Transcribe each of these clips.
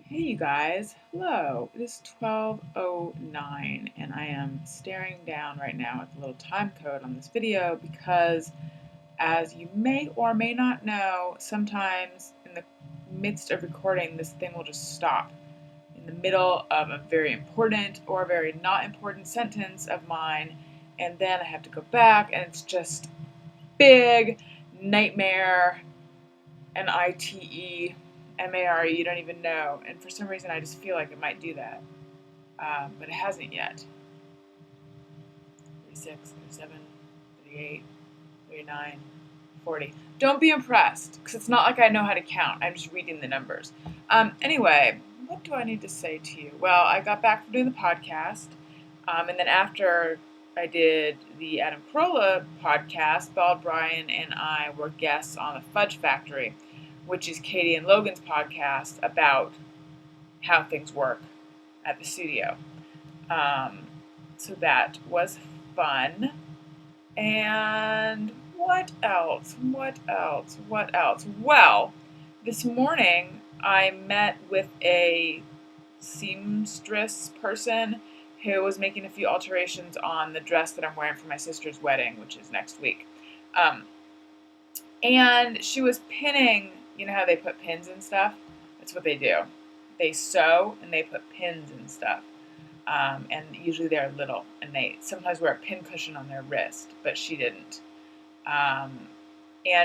Hey you guys, hello. It is 12:09 and I am staring down right now at the little time code on this video because as you may or may not know, sometimes in the midst of recording this thing will just stop in the middle of a very important or very not important sentence of mine, and then I have to go back and it's just big nightmare. NITEMARE, you don't even know. And for some reason, I just feel like it might do that. But it hasn't yet. 36, 37, 38, 39, 40. Don't be impressed, because it's not like I know how to count. I'm just reading the numbers. Anyway, what do I need to say to you? Well, I got back from doing the podcast. And then after I did the Adam Carolla podcast, Bald Brian and I were guests on the Fudge Factory, which is Katie and Logan's podcast about how things work at the studio. So that was fun. And what else? Well, this morning I met with a seamstress person who was making a few alterations on the dress that I'm wearing for my sister's wedding, which is next week. And she was pinning, you know how they put pins and stuff? That's what they do. They sew and they put pins and stuff. And usually they're little, and they sometimes wear a pin cushion on their wrist, but she didn't. And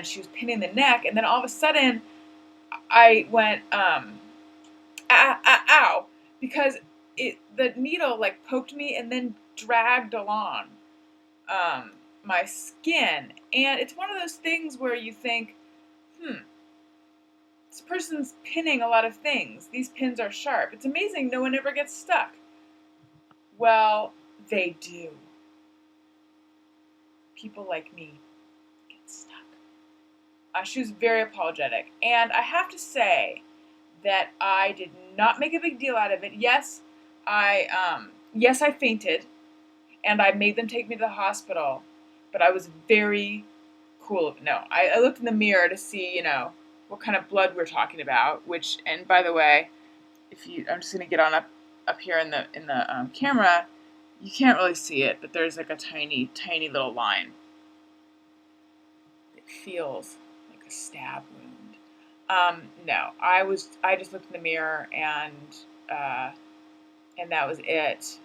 she was pinning the neck, and then all of a sudden I went, ow, because the needle like poked me and then dragged along my skin. And it's one of those things where you think, this person's pinning a lot of things. These pins are sharp. It's amazing no one ever gets stuck. Well, they do. People like me get stuck. She was very apologetic. And I have to say that I did not make a big deal out of it. Yes, I fainted, and I made them take me to the hospital, but I was very cool. No, I looked in the mirror to see, what kind of blood we're talking about. Which, and by the way, I'm just gonna get on up here in the camera. You can't really see it, but there's like a tiny little line. It feels like a stab wound. No, I just looked in the mirror and that was it.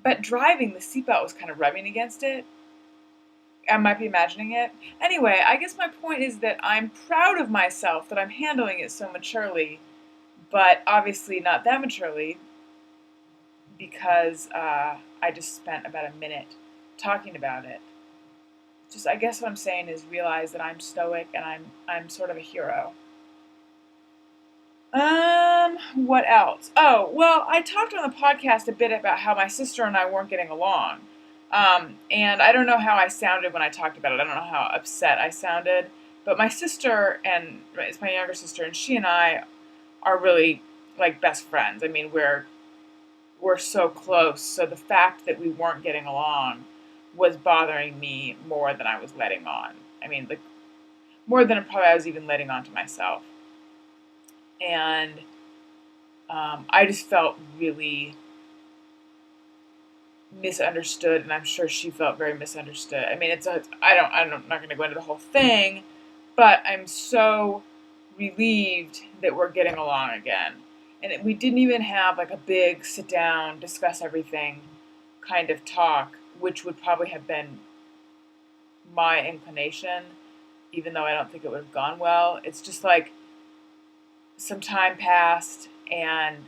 But driving, the seatbelt was kind of rubbing against it. I might be imagining it. Anyway, I guess my point is that I'm proud of myself that I'm handling it so maturely, but obviously not that maturely, because I just spent about a minute talking about it. Just, I guess what I'm saying is realize that I'm stoic and I'm sort of a hero. What else? Oh, well, I talked on the podcast a bit about how my sister and I weren't getting along. And I don't know how I sounded when I talked about it. I don't know how upset I sounded. But my sister, and it's my younger sister, and she and I are really like best friends. I mean, we're so close. So the fact that we weren't getting along was bothering me more than I was letting on. I mean, like more than probably I was even letting on to myself. And I just felt really misunderstood, and I'm sure she felt very misunderstood. I mean, I'm not going to go into the whole thing, but I'm so relieved that we're getting along again. And we didn't even have like a big sit down, discuss everything kind of talk, which would probably have been my inclination, even though I don't think it would have gone well. It's just like some time passed, and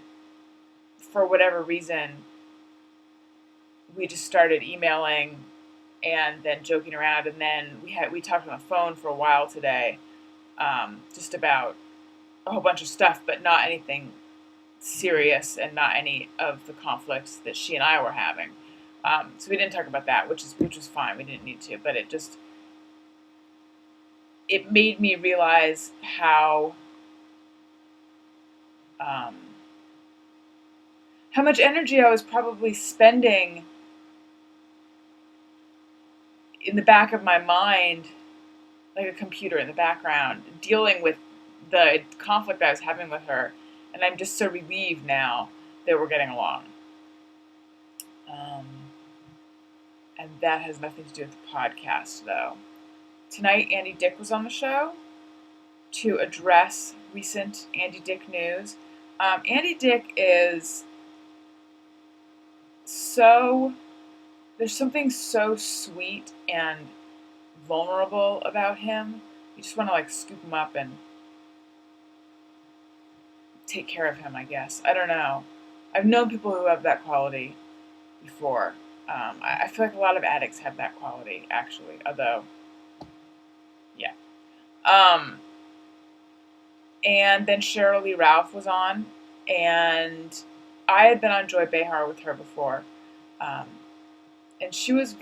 for whatever reason, we just started emailing and then joking around, and then we talked on the phone for a while today, just about a whole bunch of stuff, but not anything serious and not any of the conflicts that she and I were having. So we didn't talk about that, which was fine. We didn't need to, but it made me realize how much energy I was probably spending in the back of my mind, like a computer in the background, dealing with the conflict I was having with her, and I'm just so relieved now that we're getting along. And that has nothing to do with the podcast, though. Tonight, Andy Dick was on the show to address recent Andy Dick news. Andy Dick is so... There's something so sweet and vulnerable about him. You just want to, like, scoop him up and take care of him, I guess. I don't know. I've known people who have that quality before. I feel like a lot of addicts have that quality, actually. Although, yeah. And then Cheryl Lee Ralph was on, and I had been on Joy Behar with her before. And she was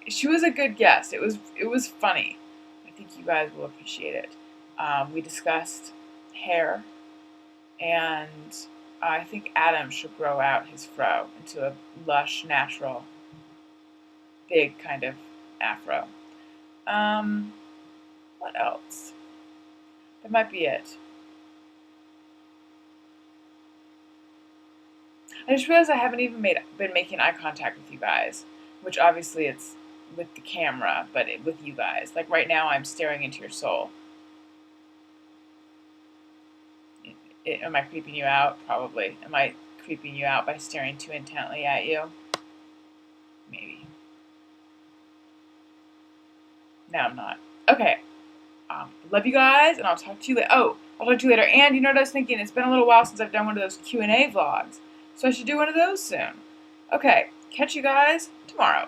she was a good guest. It was funny. I think you guys will appreciate it. We discussed hair, and I think Adam should grow out his fro into a lush, natural, big kind of afro. What else? That might be it. I just realized I haven't even been making eye contact with you guys, which obviously it's with the camera, but with you guys. Like right now, I'm staring into your soul. Am I creeping you out? Probably. Am I creeping you out by staring too intently at you? Maybe. No, I'm not. Okay. Love you guys, and I'll talk to you later. Oh, I'll talk to you later. And you know what I was thinking? It's been a little while since I've done one of those Q&A vlogs, so I should do one of those soon. Okay, catch you guys tomorrow.